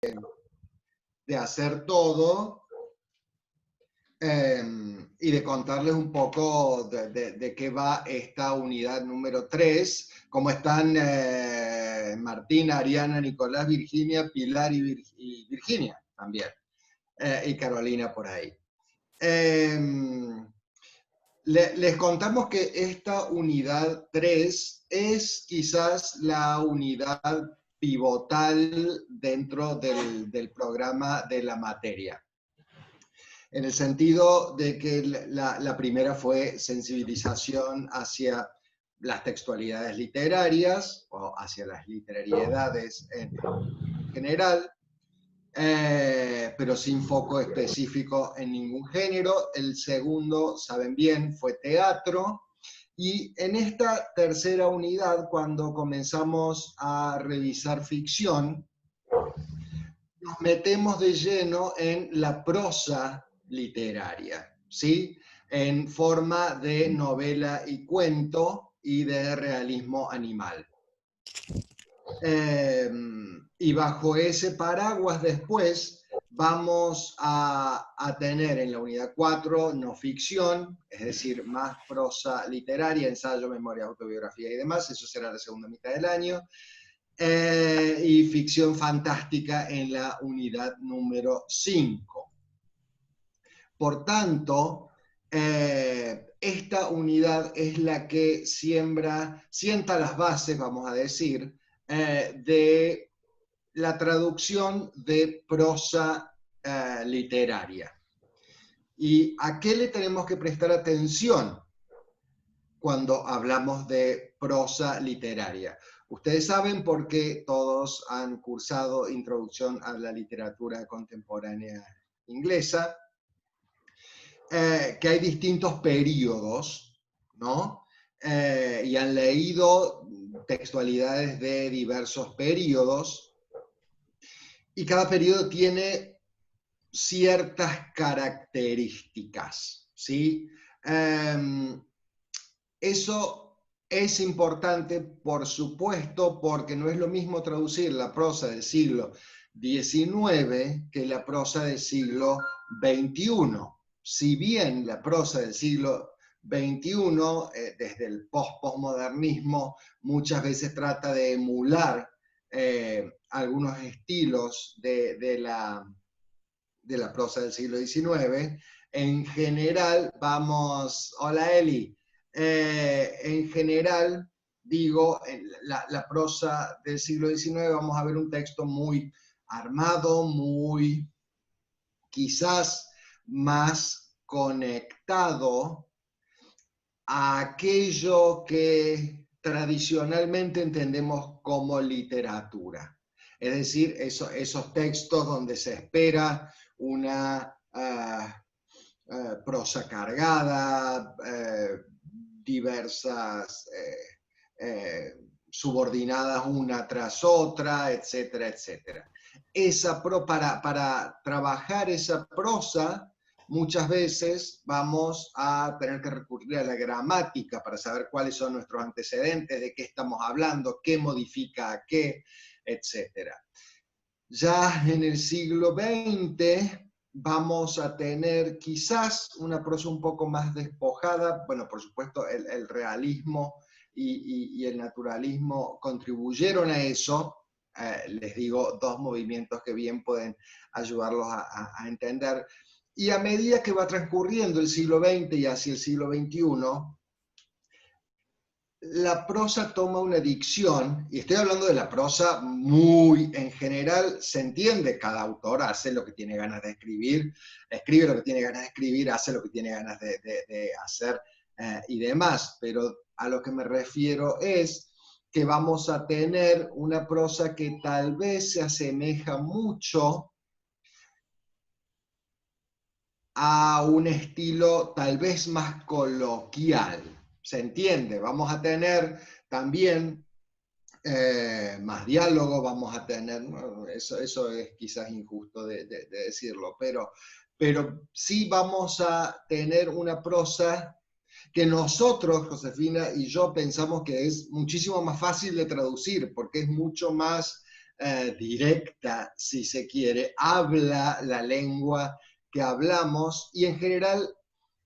de hacer todo y de contarles un poco de qué va esta unidad número 3. ¿Cómo están Martina, Ariana, Nicolás, Virginia, Pilar y Virginia también? Y Carolina por ahí. Les contamos que esta unidad 3 es quizás la unidad pivotal dentro del programa de la materia. En el sentido de que la primera fue sensibilización hacia las textualidades literarias o hacia las literariedades en general, pero sin foco específico en ningún género. El segundo, saben bien, fue teatro. Y en esta tercera unidad, cuando comenzamos a revisar ficción, nos metemos de lleno en la prosa literaria, ¿sí? En forma de novela y cuento y de realismo animal. Y bajo ese paraguas después vamos a tener en la unidad 4 no ficción, es decir, más prosa literaria, ensayo, memoria, autobiografía y demás, eso será la segunda mitad del año, y ficción fantástica en la unidad número 5. Por tanto, esta unidad es la que sienta las bases, vamos a decir, de la traducción de prosa literaria. ¿Y a qué le tenemos que prestar atención cuando hablamos de prosa literaria? Ustedes saben, porque todos han cursado Introducción a la Literatura Contemporánea Inglesa, que hay distintos periodos, ¿no? Y han leído textualidades de diversos periodos, y cada periodo tiene ciertas características, ¿sí? Eso es importante, por supuesto, porque no es lo mismo traducir la prosa del siglo XIX que la prosa del siglo XXI. Si bien la prosa del siglo XXI, desde el postmodernismo, muchas veces trata de emular algunos estilos de la prosa del siglo XIX, en general vamos... Hola Eli. En general, digo, la prosa del siglo XIX, vamos a ver un texto muy armado, muy quizás más conectado a aquello que tradicionalmente entendemos como literatura. Es decir, esos textos donde se espera una prosa cargada, diversas, subordinadas una tras otra, etcétera, etcétera. Para trabajar esa prosa, muchas veces vamos a tener que recurrir a la gramática para saber cuáles son nuestros antecedentes, de qué estamos hablando, qué modifica a qué, etcétera. Ya en el siglo XX vamos a tener quizás una prosa un poco más despojada. Bueno, por supuesto, el realismo y el naturalismo contribuyeron a eso. Les digo, dos movimientos que bien pueden ayudarlos a entender. Y a medida que va transcurriendo el siglo XX y hacia el siglo XXI, la prosa toma una dicción, y estoy hablando de la prosa muy en general, se entiende, cada autor hace lo que tiene ganas de escribir, escribe lo que tiene ganas de escribir, hace lo que tiene ganas de hacer y demás, pero a lo que me refiero es que vamos a tener una prosa que tal vez se asemeja mucho a un estilo tal vez más coloquial. ¿Se entiende? Vamos a tener también más diálogo, vamos a tener, bueno, eso es quizás injusto de decirlo, pero sí vamos a tener una prosa que nosotros, Josefina y yo, pensamos que es muchísimo más fácil de traducir, porque es mucho más directa, si se quiere, habla la lengua que hablamos y en general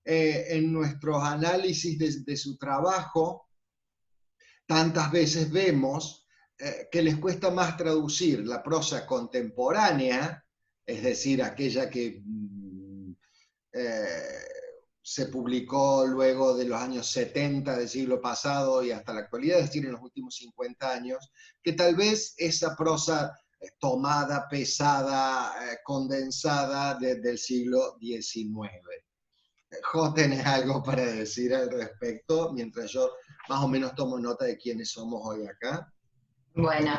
en nuestros análisis de su trabajo, tantas veces vemos que les cuesta más traducir la prosa contemporánea, es decir, aquella que eh, se publicó luego de los años 70 del siglo pasado y hasta la actualidad, es decir, en los últimos 50 años, que tal vez esa prosa tomada, pesada, condensada desde el siglo XIX. Jo, ¿tenés algo para decir al respecto? Mientras yo más o menos tomo nota de quiénes somos hoy acá. Bueno,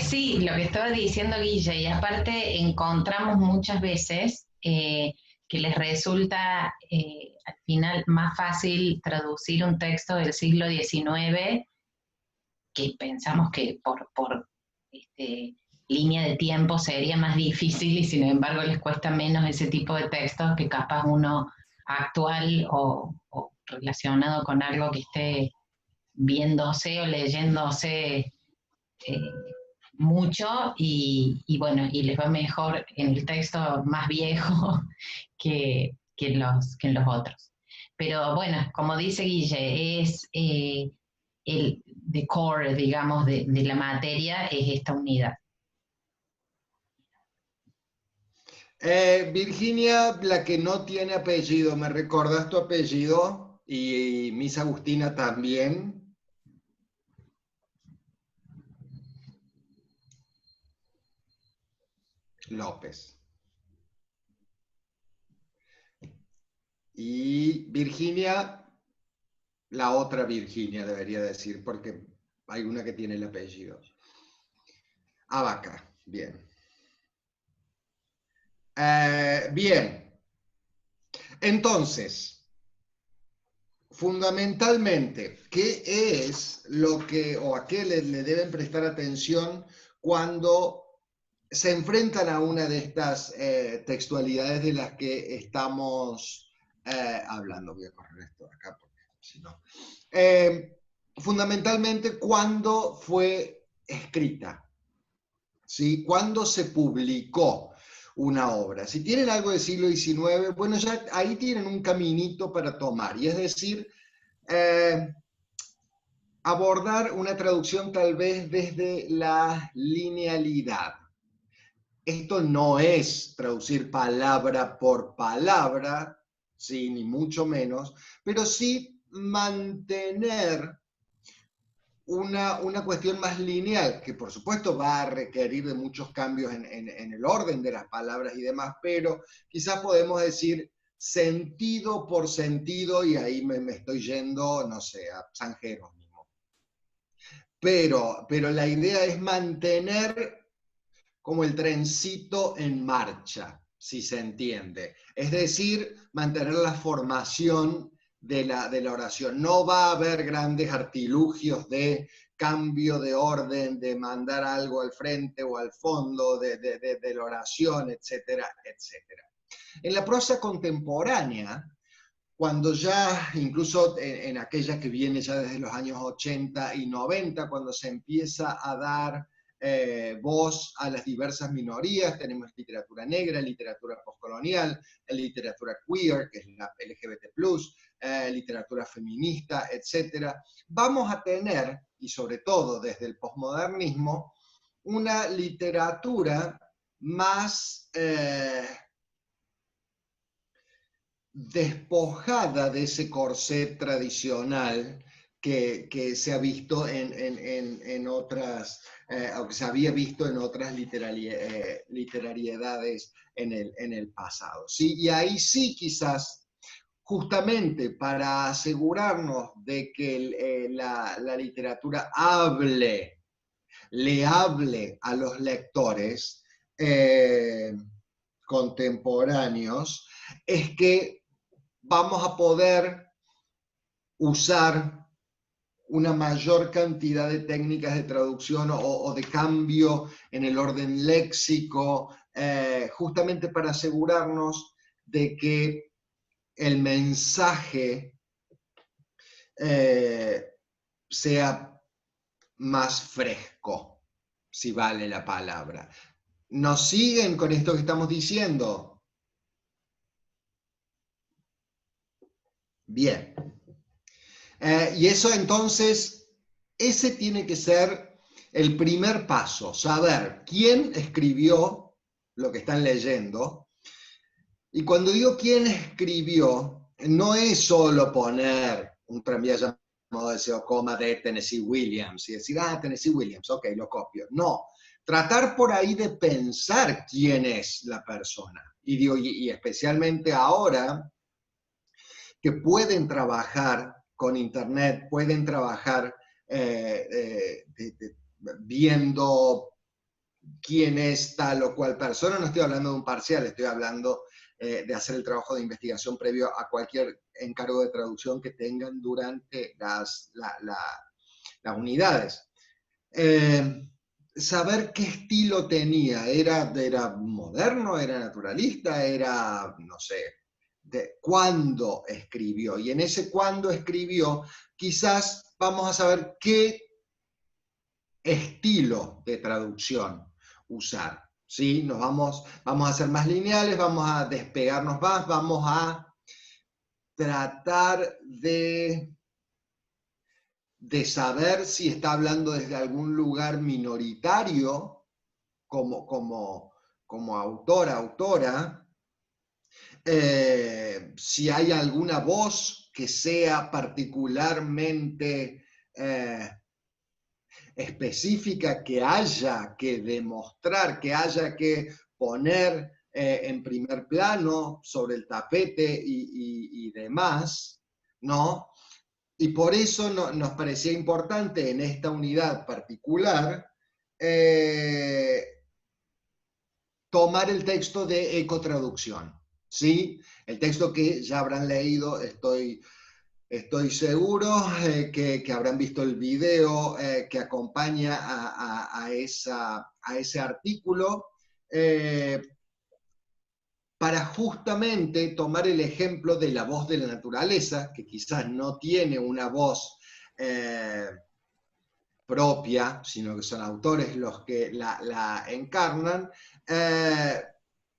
sí, lo que estaba diciendo Guille, y aparte encontramos muchas veces que les resulta al final más fácil traducir un texto del siglo XIX, que pensamos que por línea de tiempo sería más difícil y sin embargo les cuesta menos ese tipo de textos que capaz uno actual o relacionado con algo que esté viéndose o leyéndose mucho y bueno, y les va mejor en el texto más viejo que en los otros. Pero bueno, como dice Guille, es el the core, digamos, de la materia es esta unidad. Virginia, la que no tiene apellido, ¿me recordas tu apellido? Y Miss Agustina también. López. Y Virginia, la otra Virginia debería decir, porque hay una que tiene el apellido. Abaca, bien. Bien, entonces, fundamentalmente, ¿qué es lo que o a qué le deben prestar atención cuando se enfrentan a una de estas textualidades de las que estamos hablando? Voy a correr esto acá porque si no. Fundamentalmente, ¿cuándo fue escrita? ¿Sí? ¿Cuándo se publicó una obra? Si tienen algo del siglo XIX, bueno, ya ahí tienen un caminito para tomar, y es decir, eh, abordar una traducción tal vez desde la linealidad. Esto no es traducir palabra por palabra, sí, ni mucho menos, pero sí mantener una cuestión más lineal, que por supuesto va a requerir de muchos cambios en el orden de las palabras y demás, pero quizás podemos decir sentido por sentido, y ahí me estoy yendo, no sé, a San Jerónimo. Pero la idea es mantener como el trencito en marcha, si se entiende. Es decir, mantener la formación de la oración. No va a haber grandes artilugios de cambio de orden, de mandar algo al frente o al fondo de la oración, etcétera, etcétera. En la prosa contemporánea, cuando ya, incluso en aquella que viene ya desde los años 80 y 90, cuando se empieza a dar voz a las diversas minorías, tenemos literatura negra, literatura postcolonial, literatura queer, que es la LGBT+, literatura feminista, etc. Vamos a tener, y sobre todo desde el posmodernismo, una literatura más despojada de ese corset tradicional que se ha visto en otras, o que se había visto en otras literariedades en el pasado. ¿Sí? Y ahí sí quizás, justamente para asegurarnos de que la literatura le hable a los lectores contemporáneos, es que vamos a poder usar una mayor cantidad de técnicas de traducción o de cambio en el orden léxico, justamente para asegurarnos de que el mensaje sea más fresco. si vale la palabra. ¿Nos siguen con esto que estamos diciendo? Bien. Y eso entonces, ese tiene que ser el primer paso, saber quién escribió lo que están leyendo. Y cuando digo quién escribió, no es solo poner un tranvía llamado Deseo, coma de Tennessee Williams y decir, Tennessee Williams, ok, lo copio. No, tratar por ahí de pensar quién es la persona. Y digo, y especialmente ahora que pueden trabajar con Internet, pueden trabajar viendo quién es tal o cual persona. No estoy hablando de un parcial, estoy hablando de hacer el trabajo de investigación previo a cualquier encargo de traducción que tengan durante las unidades. Saber qué estilo tenía, era moderno, era naturalista, era, no sé, de cuándo escribió. Y en ese cuándo escribió, quizás vamos a saber qué estilo de traducción usar. ¿Sí? Vamos a ser más lineales, vamos a despegarnos más, vamos a tratar de saber si está hablando desde algún lugar minoritario, como autora, si hay alguna voz que sea particularmente específica, que haya que demostrar, que haya que poner en primer plano, sobre el tapete y demás, ¿no? Y por eso nos parecía importante en esta unidad particular tomar el texto de ecotraducción, ¿sí? El texto que ya habrán leído, estoy seguro que habrán visto el video que acompaña a ese artículo, para justamente tomar el ejemplo de la voz de la naturaleza, que quizás no tiene una voz propia, sino que son autores los que la encarnan,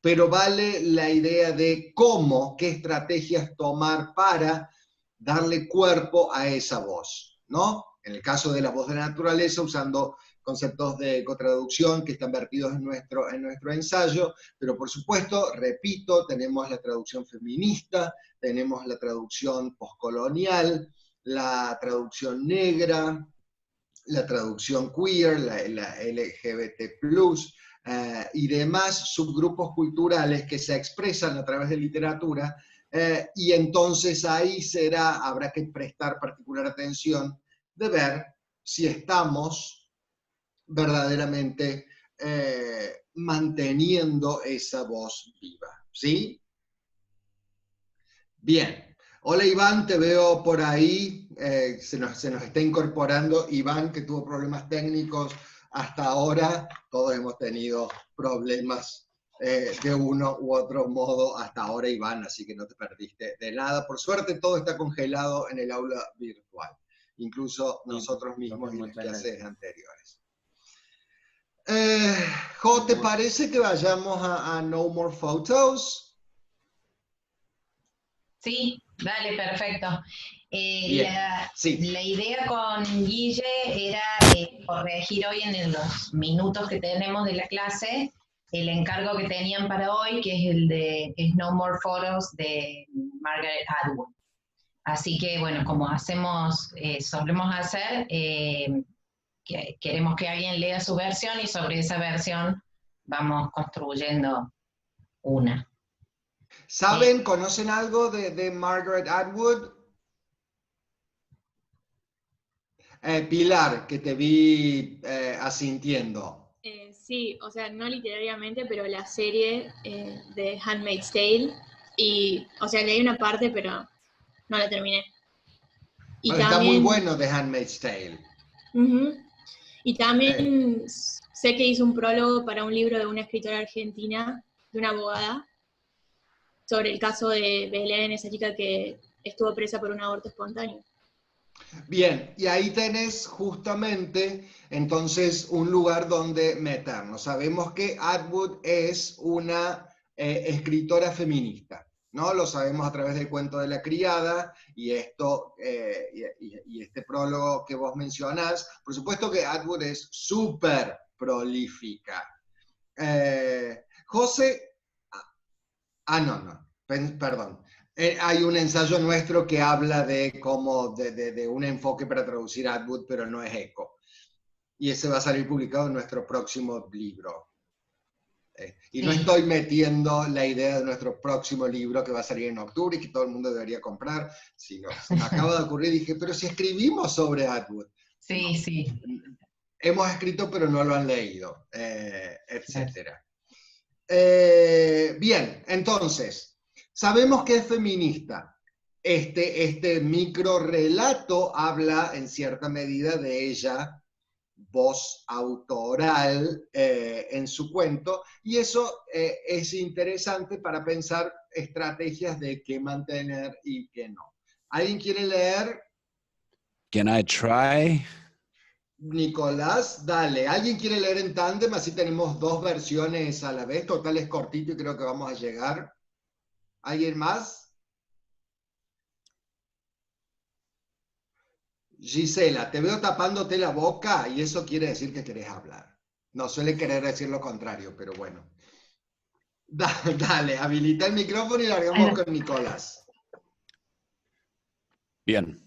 pero vale la idea de cómo, qué estrategias tomar para darle cuerpo a esa voz, ¿no? En el caso de la voz de la naturaleza, usando conceptos de cotraducción que están vertidos en nuestro ensayo, pero por supuesto, repito, tenemos la traducción feminista, tenemos la traducción postcolonial, la traducción negra, la traducción queer, la LGBT+, y demás subgrupos culturales que se expresan a través de literatura, y entonces ahí habrá que prestar particular atención de ver si estamos verdaderamente manteniendo esa voz viva, ¿sí? Bien. Hola Iván, te veo por ahí, se nos está incorporando Iván, que tuvo problemas técnicos hasta ahora. Todos hemos tenido problemas de uno u otro modo hasta ahora, Iván, así que no te perdiste de nada. Por suerte todo está congelado en el aula virtual, incluso nosotros mismos y las clases anteriores. Jo, ¿te parece que vayamos a No More Photos? Sí, dale, perfecto. Sí. La idea con Guille era corregir hoy en los minutos que tenemos de la clase el encargo que tenían para hoy, que es el de No More Photos de Margaret Atwood. Así que, bueno, como solemos hacer, queremos que alguien lea su versión y sobre esa versión vamos construyendo una. ¿Saben, conocen algo de Margaret Atwood? Pilar, que te vi asintiendo. Sí, o sea, no literariamente, pero la serie de Handmaid's Tale. Y, o sea, leí una parte, pero no la terminé. Y Bueno, también, está muy bueno The Handmaid's Tale. Y también sé que hizo un prólogo para un libro de una escritora argentina, de una abogada, sobre el caso de Belén, esa chica que estuvo presa por un aborto espontáneo. Bien, y ahí tenés justamente entonces un lugar donde meternos. Sabemos que Atwood es una escritora feminista, ¿no? Lo sabemos a través del cuento de la criada y esto y este prólogo que vos mencionás. Por supuesto que Atwood es súper prolífica. José, no, perdón. Hay un ensayo nuestro que habla de cómo, de un enfoque para traducir Atwood, pero no es eco. Y ese va a salir publicado en nuestro próximo libro. Y no Sí. estoy metiendo la idea de nuestro próximo libro que va a salir en octubre y que todo el mundo debería comprar, sino se me acaba de ocurrir y dije, pero si escribimos sobre Atwood. Sí, No. sí. Hemos escrito, pero no lo han leído, Claro. etcétera. Bien, entonces, sabemos que es feminista. Este micro relato habla en cierta medida de ella, voz autoral en su cuento, y eso es interesante para pensar estrategias de qué mantener y qué no. ¿Alguien quiere leer? Can I try? Nicolás, dale. ¿Alguien quiere leer en tándem? Así tenemos dos versiones a la vez. Total es cortito y creo que vamos a llegar. ¿Alguien más? Gisela, te veo tapándote la boca y eso quiere decir que querés hablar. No suele querer decir lo contrario, pero bueno. Dale, habilita el micrófono y largamos con Nicolás. Bien.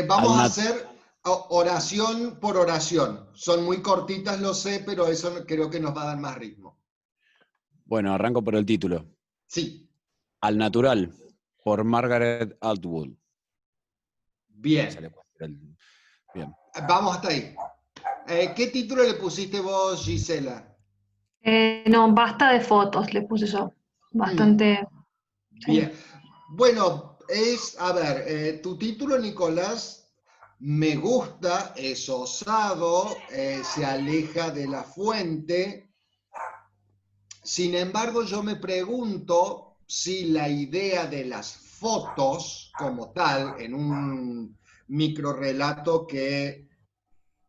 Vamos a hacer oración por oración. Son muy cortitas, lo sé, pero eso creo que nos va a dar más ritmo. Bueno, arranco por el título. Sí. Al natural, por Margaret Atwood. Bien. Bien. Vamos hasta ahí. ¿Qué título le pusiste vos, Gisela? No, basta de fotos, le puse yo. Bastante. Bien. Sí. Bueno, a ver, tu título, Nicolás, me gusta, es osado, se aleja de la fuente. Sin embargo, yo me pregunto si la idea de las fotos como tal, en un microrrelato que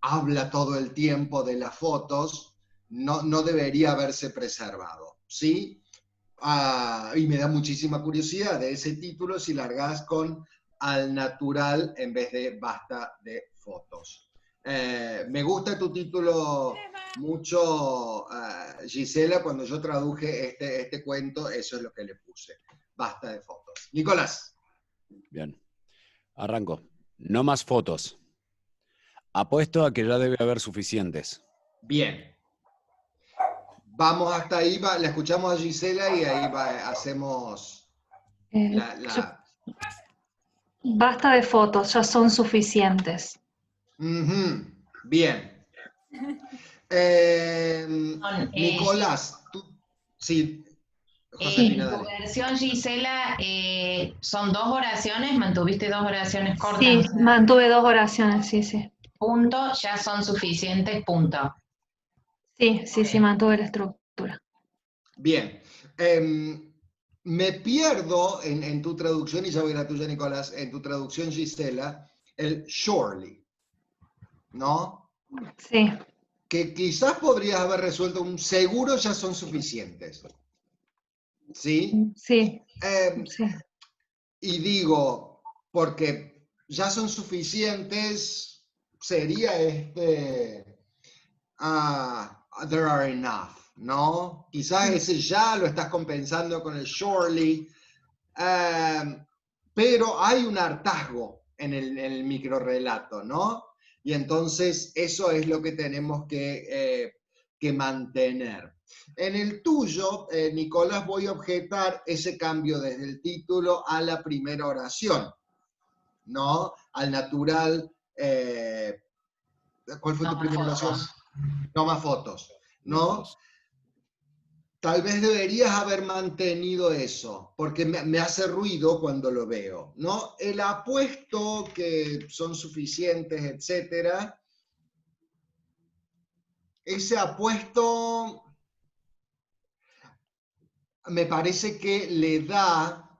habla todo el tiempo de las fotos, no debería haberse preservado, ¿sí? Y me da muchísima curiosidad de ese título si largás con al natural en vez de basta de fotos. Me gusta tu título mucho, Gisela, cuando yo traduje este cuento, eso es lo que le puse, basta de fotos. Nicolás. Bien, arranco. No más fotos. Apuesto a que ya debe haber suficientes. Bien. Vamos hasta ahí, la escuchamos a Gisela y ahí hacemos Basta de fotos, ya son suficientes. Bien. Nicolás, tú, sí, Josefina, tu versión, Gisela, son 2 oraciones, mantuviste 2 oraciones cortas. Sí, mantuve 2 oraciones, sí. Punto, ya son suficientes, punto. Sí, mantuve la estructura. Bien. Me pierdo en tu traducción, y ya voy a la tuya, Nicolás, en tu traducción, Gisela, el surely, ¿no? Sí. Que quizás podrías haber resuelto un seguro ya son suficientes. ¿Sí? Sí. Y digo, porque ya son suficientes, sería there are enough, ¿no? Quizás ese ya lo estás compensando con el surely, pero hay un hartazgo en el microrrelato, ¿no? Y entonces eso es lo que tenemos que mantener. En el tuyo, Nicolás, voy a objetar ese cambio desde el título a la primera oración, ¿no? Al natural. ¿Cuál fue tu primera oración? No más fotos, ¿no? Tal vez deberías haber mantenido eso, porque me hace ruido cuando lo veo, ¿no? El apuesto que son suficientes, etcétera. Ese apuesto me parece que le da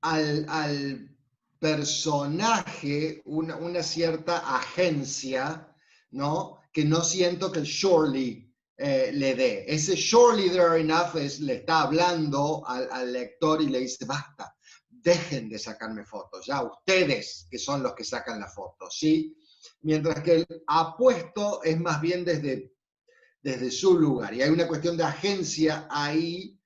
al personaje, una cierta agencia, ¿no? Que no siento que el surely le dé. Ese surely there enough le está hablando al lector y le dice, basta, dejen de sacarme fotos, ya ustedes que son los que sacan las fotos, ¿sí? Mientras que el apuesto es más bien desde su lugar. Y hay una cuestión de agencia ahí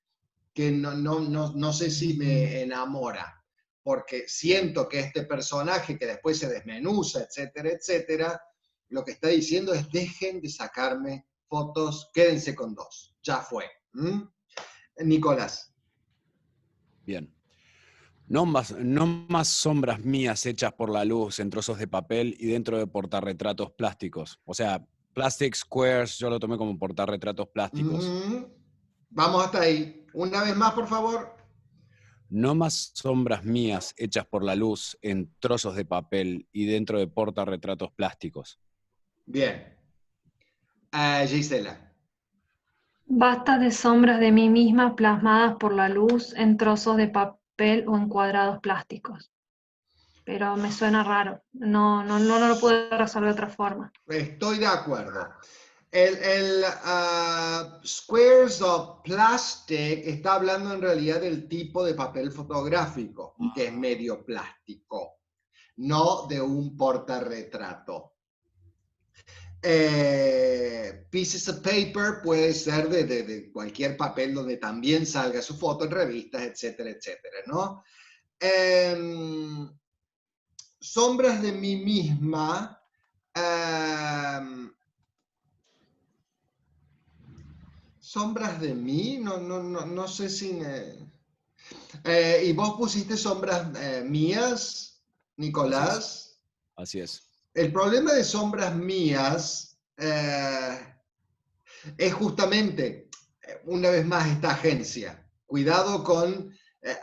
que no sé si me enamora, porque siento que este personaje que después se desmenuza, etcétera, etcétera, lo que está diciendo es dejen de sacarme fotos, quédense con 2, ya fue. Nicolás. Bien. No más sombras mías hechas por la luz en trozos de papel y dentro de portarretratos plásticos. O sea, plastic squares, yo lo tomé como portarretratos plásticos. Vamos hasta ahí. Una vez más, por favor. No más sombras mías hechas por la luz en trozos de papel y dentro de portarretratos plásticos. Bien. Gisela. Basta de sombras de mí misma plasmadas por la luz en trozos de papel o en cuadrados plásticos. Pero me suena raro. No lo puedo resolver de otra forma. Estoy de acuerdo. El Squares of Plastic está hablando en realidad del tipo de papel fotográfico, que es medio plástico, no de un portarretrato. Pieces of paper puede ser de cualquier papel donde también salga su foto en revistas, etcétera, etcétera, ¿no? Sombras de mí misma. Sombras de mí, no sé si ¿y vos pusiste sombras mías, Nicolás? Así es. El problema de sombras mías es justamente, una vez más, esta agencia. Cuidado con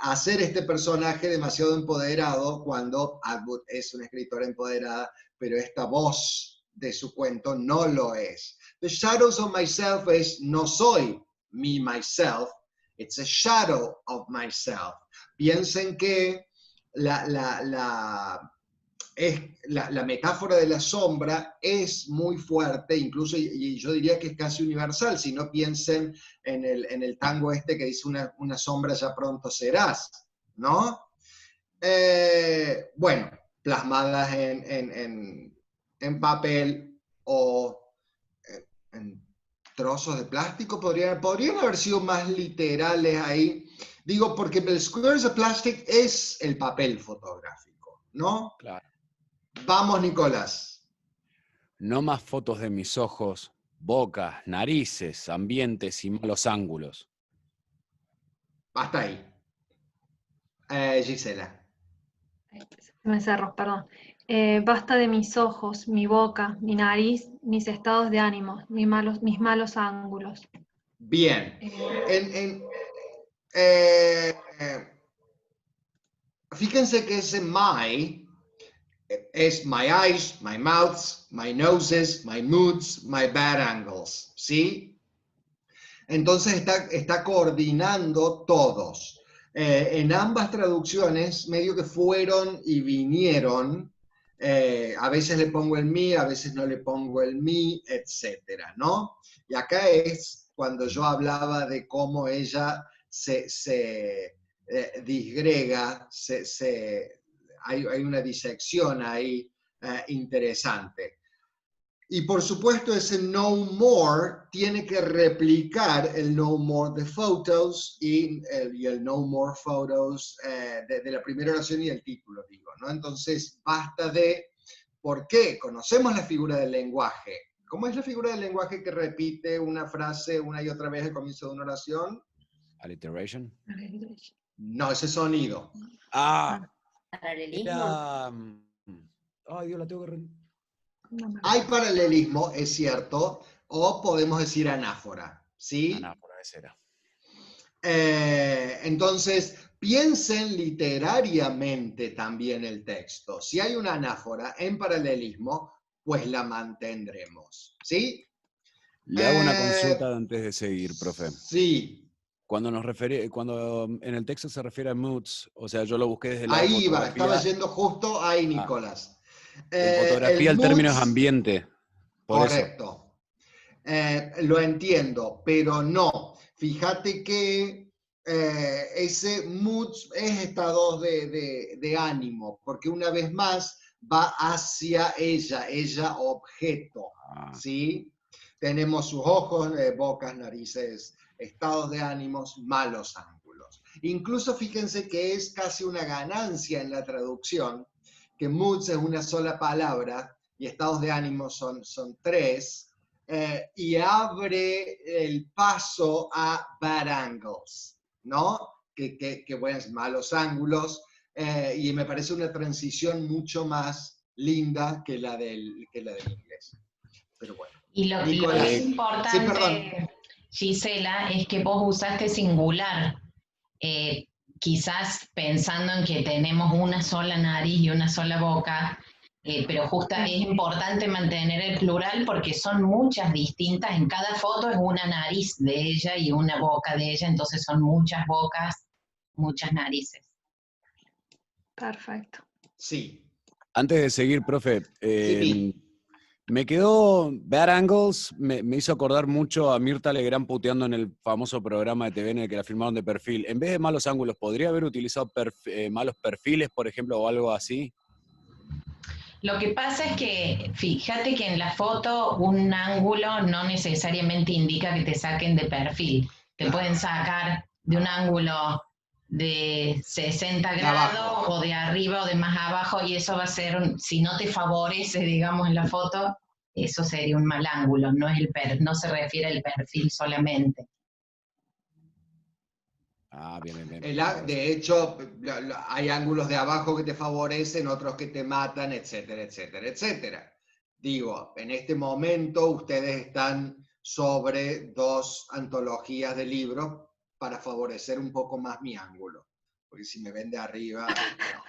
hacer este personaje demasiado empoderado cuando Atwood es una escritora empoderada, pero esta voz de su cuento no lo es. The Shadows of Myself es no soy me, myself, it's a shadow of myself. Piensen que la metáfora de la sombra es muy fuerte, incluso, y yo diría que es casi universal, si no piensen en el tango este que dice una sombra ya pronto serás, ¿no? Bueno, plasmadas en papel o en trozos de plástico, podrían haber sido más literales ahí. Digo, porque el Squares of Plastic es el papel fotográfico, ¿no? Claro. Vamos, Nicolás. No más fotos de mis ojos, bocas, narices, ambientes y malos ángulos. Hasta ahí. Gisela. Me cerro, perdón. Basta de mis ojos, mi boca, mi nariz, mis estados de ánimo, mis malos ángulos. Bien. Eh, fíjense que ese my es my eyes, my mouths, my noses, my moods, my bad angles, ¿sí? Entonces está coordinando todos. En ambas traducciones, medio que fueron y vinieron. A veces le pongo el me, a veces no le pongo el me, etcétera, ¿no? Y acá es cuando yo hablaba de cómo ella se disgrega, hay una disección ahí interesante. Y por supuesto ese no more tiene que replicar el no more de photos y el no more photos de la primera oración y el título, digo, ¿no? Entonces basta de, ¿por qué? Conocemos la figura del lenguaje. ¿Cómo es la figura del lenguaje que repite una frase una y otra vez al comienzo de una oración? Alliteration. No, ese sonido. Era... Ay, Dios, la tengo que... Hay paralelismo, es cierto, o podemos decir anáfora, ¿sí? Anáfora, esa era. Entonces, piensen literariamente también el texto. Si hay una anáfora en paralelismo, pues la mantendremos, ¿sí? Le hago una consulta antes de seguir, profe. Sí. Cuando en el texto se refiere a moods, o sea, yo lo busqué desde la Ahí va, fotografía. estaba yendo justo ahí, Nicolás. En fotografía el término es ambiente. Por correcto. Lo entiendo, pero no. Fíjate que ese mood es estados de ánimo, porque una vez más va hacia ella objeto, ¿sí? Tenemos sus ojos, bocas, narices, estados de ánimos, malos ángulos. Incluso fíjense que es casi una ganancia en la traducción, que moods es una sola palabra y estados de ánimo son tres, y abre el paso a bad angles, ¿no? Que buenos, malos ángulos, y me parece una transición mucho más linda que la del inglés. Pero bueno. Y lo que es importante, Gisela, es que vos usaste singular, quizás pensando en que tenemos una sola nariz y una sola boca, pero es importante mantener el plural porque son muchas distintas, en cada foto es una nariz de ella y una boca de ella, entonces son muchas bocas, muchas narices. Perfecto. Sí. Antes de seguir, profe, sí. Me quedó Bad Angles, me hizo acordar mucho a Mirta Legrand puteando en el famoso programa de TV en el que la filmaron de perfil. En vez de malos ángulos, ¿podría haber utilizado malos perfiles, por ejemplo, o algo así? Lo que pasa es que, fíjate que en la foto un ángulo no necesariamente indica que te saquen de perfil. Te pueden sacar de un ángulo de 60 grados o de arriba o de más abajo, y eso va a ser, si no te favorece, digamos, en la foto, eso sería un mal ángulo, no se refiere al perfil solamente. Bien. De hecho, hay ángulos de abajo que te favorecen, otros que te matan, etcétera, etcétera, etcétera. Digo, en este momento ustedes están sobre dos antologías de libros para favorecer un poco más mi ángulo. Porque si me ven de arriba, no.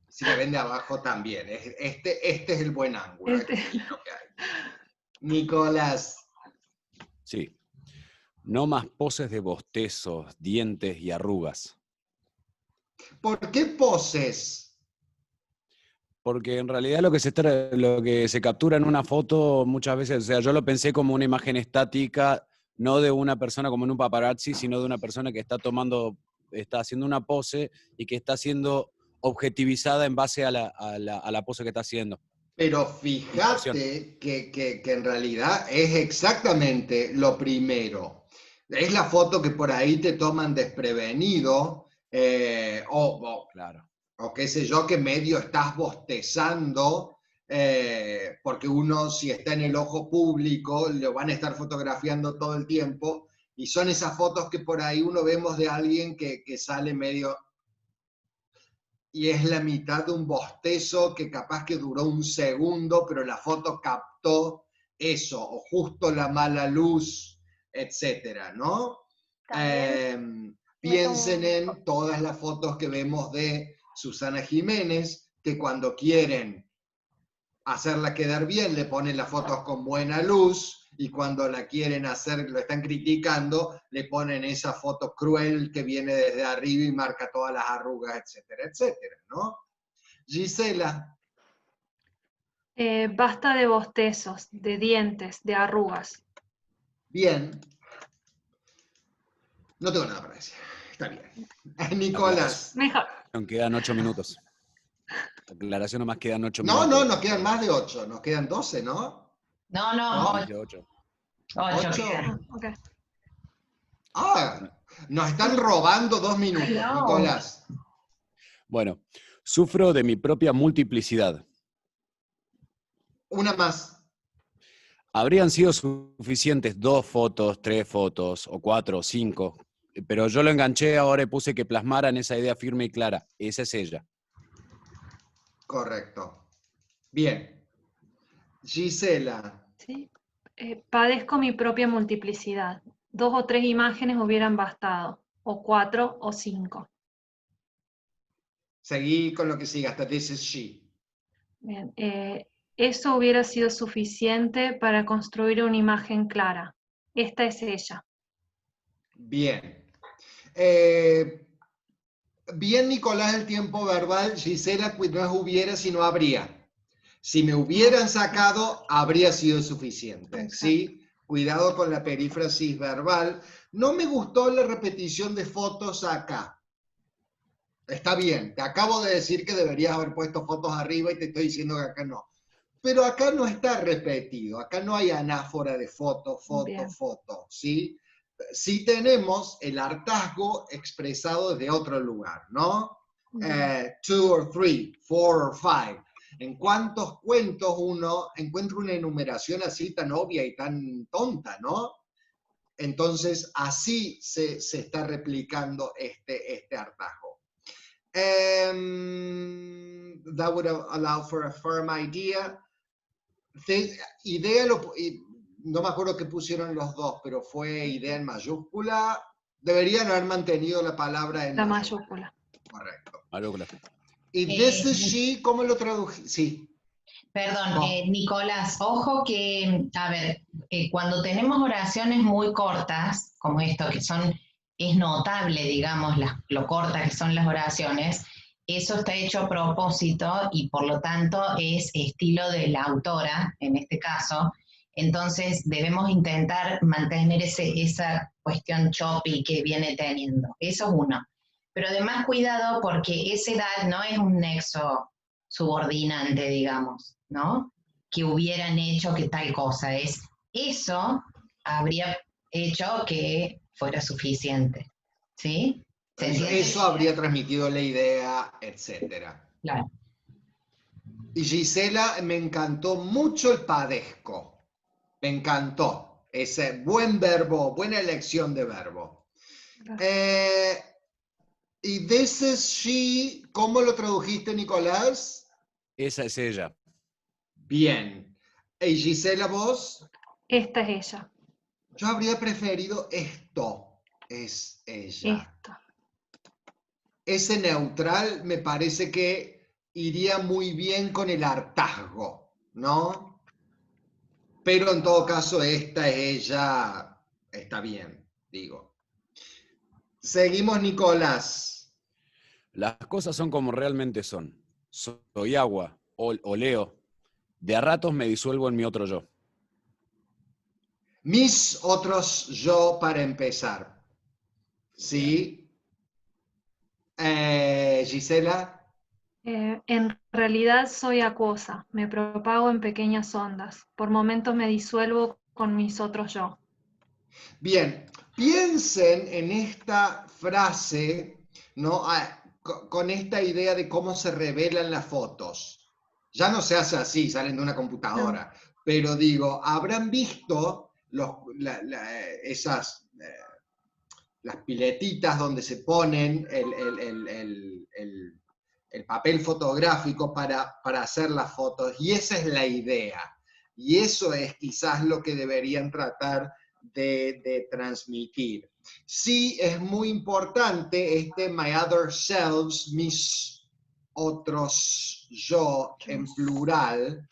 Si me ven de abajo también. Este es el buen ángulo. Esto es lo que hay. Nicolás. Sí. No más poses de bostezos, dientes y arrugas. ¿Por qué poses? Porque en realidad lo que se captura en una foto muchas veces, o sea, yo lo pensé como una imagen estática, no de una persona como en un paparazzi, sino de una persona que está haciendo una pose y que está siendo objetivizada en base a la pose que está haciendo. Pero fíjate que en realidad es exactamente lo primero. Es la foto que por ahí te toman desprevenido, claro. o qué sé yo, que medio estás bostezando, porque uno si está en el ojo público, lo van a estar fotografiando todo el tiempo, y son esas fotos que por ahí uno vemos de alguien que sale medio... y es la mitad de un bostezo que capaz que duró un segundo, pero la foto captó eso, o justo la mala luz, etcétera, ¿no? Piensen en todas las fotos que vemos de Susana Jiménez, que cuando quieren hacerla quedar bien le ponen las fotos con buena luz, y cuando la quieren hacer, lo están criticando, le ponen esa foto cruel que viene desde arriba y marca todas las arrugas, etcétera, etcétera, ¿no? Gisela. Basta de bostezos, de dientes, de arrugas. Bien. No tengo nada para decir. Está bien. Nicolás. Mejor. Quedan 8 minutos. Aclaración, nomás quedan 8 minutos. No, nos quedan más de 8, nos quedan 12, ¿no? No, 8. 8. Okay. Nos están robando 2 minutos, no. Nicolás. Bueno, sufro de mi propia multiplicidad. Una más. Habrían sido suficientes 2 fotos, 3 fotos, o 4, o 5, pero yo lo enganché ahora y puse que plasmaran esa idea firme y clara. Esa es ella. Correcto. Bien. Gisela. Sí. Padezco mi propia multiplicidad. 2 o 3 imágenes hubieran bastado, o 4 o 5. Seguí con lo que sigue, hasta this is she. Bien. Eso hubiera sido suficiente para construir una imagen clara. Esta es ella. Bien. Bien, Nicolás, el tiempo verbal. Gisela, pues no es hubiera, sino habría. Si me hubieran sacado, habría sido suficiente, ¿sí? Cuidado con la perífrasis verbal. No me gustó la repetición de fotos acá. Está bien, te acabo de decir que deberías haber puesto fotos arriba y te estoy diciendo que acá no. Pero acá no está repetido, acá no hay anáfora de foto, Bien. foto, ¿sí? Sí tenemos el hartazgo expresado desde otro lugar, ¿no? 2 or 3, 4 or 5. ¿En cuántos cuentos uno encuentra una enumeración así tan obvia y tan tonta, ¿no? Entonces, así se está replicando este hartazgo. That would allow for a firm idea. Idea, no me acuerdo qué pusieron los dos, pero fue idea en mayúscula. Deberían haber mantenido la palabra en La mayúscula. mayúscula. Correcto. Mayúscula. Y this is she, ¿cómo lo traduje? Sí. Perdón, Nicolás, ojo que, a ver, cuando tenemos oraciones muy cortas, como esto, que es notable, digamos, lo cortas que son las oraciones, eso está hecho a propósito y por lo tanto es estilo de la autora, en este caso. Entonces debemos intentar mantener esa cuestión choppy que viene teniendo. Eso es uno. Pero además cuidado porque esa edad no es un nexo subordinante, digamos, ¿no? Que hubieran hecho que tal cosa es. Eso habría hecho que fuera suficiente, ¿sí? Eso habría transmitido la idea, etcétera. Claro. Y Gisela, me encantó mucho el padezco. Me encantó. Ese buen verbo, buena elección de verbo. Y this is she, ¿cómo lo tradujiste, Nicolás? Esa es ella. Bien. ¿Y Gisela, vos? Esta es ella. Yo habría preferido esto es ella. Esto. Ese neutral me parece que iría muy bien con el hartazgo, ¿no? Pero en todo caso, esta es ella, está bien, digo. Seguimos, Nicolás. Las cosas son como realmente son. Soy agua, o leo. De a ratos me disuelvo en mi otro yo. Mis otros yo para empezar. ¿Sí? Gisela. En realidad soy acuosa, me propago en pequeñas ondas. Por momentos me disuelvo con mis otros yo. Bien, piensen en esta frase, ¿no? Con esta idea de cómo se revelan las fotos. Ya no se hace así, salen de una computadora, pero digo, habrán visto esas las piletitas donde se ponen el papel fotográfico para hacer las fotos, y esa es la idea. Y eso es quizás lo que deberían tratar de transmitir. Sí, es muy importante my other selves, mis otros yo en plural,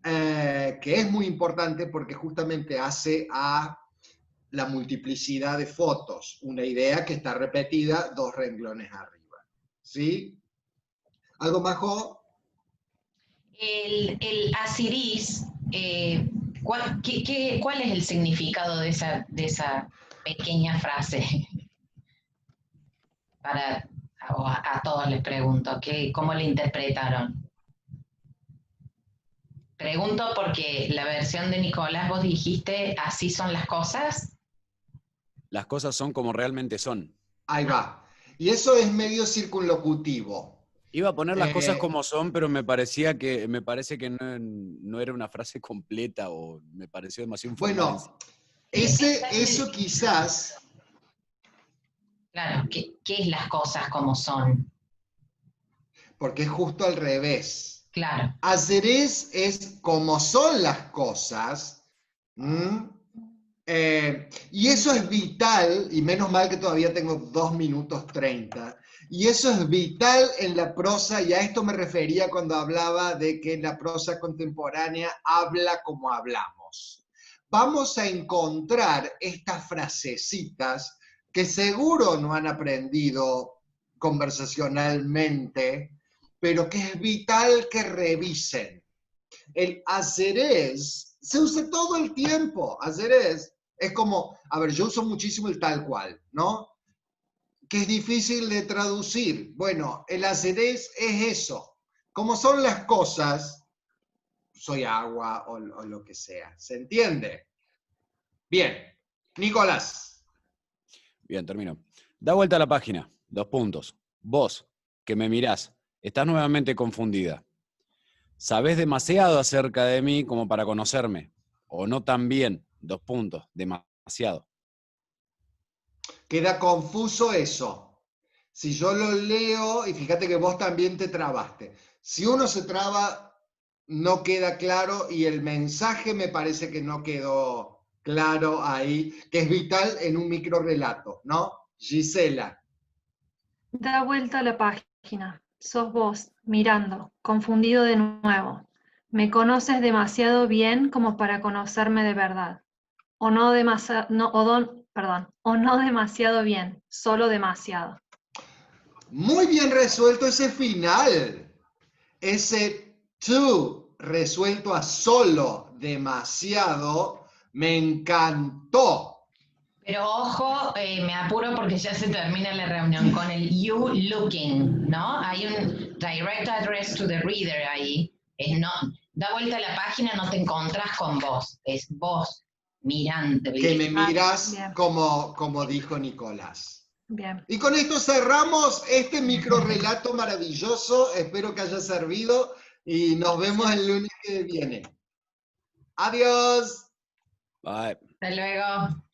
que es muy importante porque justamente hace a la multiplicidad de fotos, una idea que está repetida 2 renglones arriba. ¿Sí? ¿Algo más, Jo? El asiris, ¿cuál es el significado de esa pequeña frase? A todos les pregunto, ¿cómo la interpretaron? Pregunto porque la versión de Nicolás, vos dijiste, así son las cosas. Las cosas son como realmente son. Ahí va. Y eso es medio circunlocutivo. Iba a poner las cosas como son, pero me parece que no era una frase completa o me pareció demasiado informal. Bueno, eso quizás... Claro, ¿qué es las cosas como son? Porque es justo al revés. Claro. Haceres es como son las cosas. Y eso es vital, y menos mal que todavía tengo 2 minutos 30. Y eso es vital en la prosa, y a esto me refería cuando hablaba de que la prosa contemporánea habla como hablamos. Vamos a encontrar estas frasecitas que seguro no han aprendido conversacionalmente, pero que es vital que revisen. El hacerés se usa todo el tiempo. Hacerés es como, a ver, yo uso muchísimo el tal cual, ¿no? Que es difícil de traducir. Bueno, el hacerés es eso. Como son las cosas, soy agua o lo que sea. ¿Se entiende? Bien. Nicolás. Bien, termino. Da vuelta a la página. 2 puntos. Vos, que me mirás, estás nuevamente confundida. Sabés demasiado acerca de mí como para conocerme. O no tan bien. 2 puntos. Demasiado. Queda confuso eso. Si yo lo leo, y fíjate que vos también te trabaste. Si uno se traba, no queda claro y el mensaje me parece que no quedó claro ahí, que es vital en un microrrelato, ¿no? Gisela. Da vuelta a la página. Sos vos, mirando, confundido de nuevo. Me conoces demasiado bien como para conocerme de verdad. O no demasiado, o no demasiado bien, solo demasiado. Muy bien resuelto ese final. Ese to resuelto a solo demasiado me encantó. Pero ojo, me apuro porque ya se termina la reunión con el you looking, ¿no? Hay un direct address to the reader ahí. No, da vuelta a la página, no te encontrás con vos, es vos mirando. Que me miras Bien. como dijo Nicolás. Bien. Y con esto cerramos este microrrelato maravilloso. Espero que haya servido y nos vemos el lunes que viene. Adiós. Bye. Hasta luego.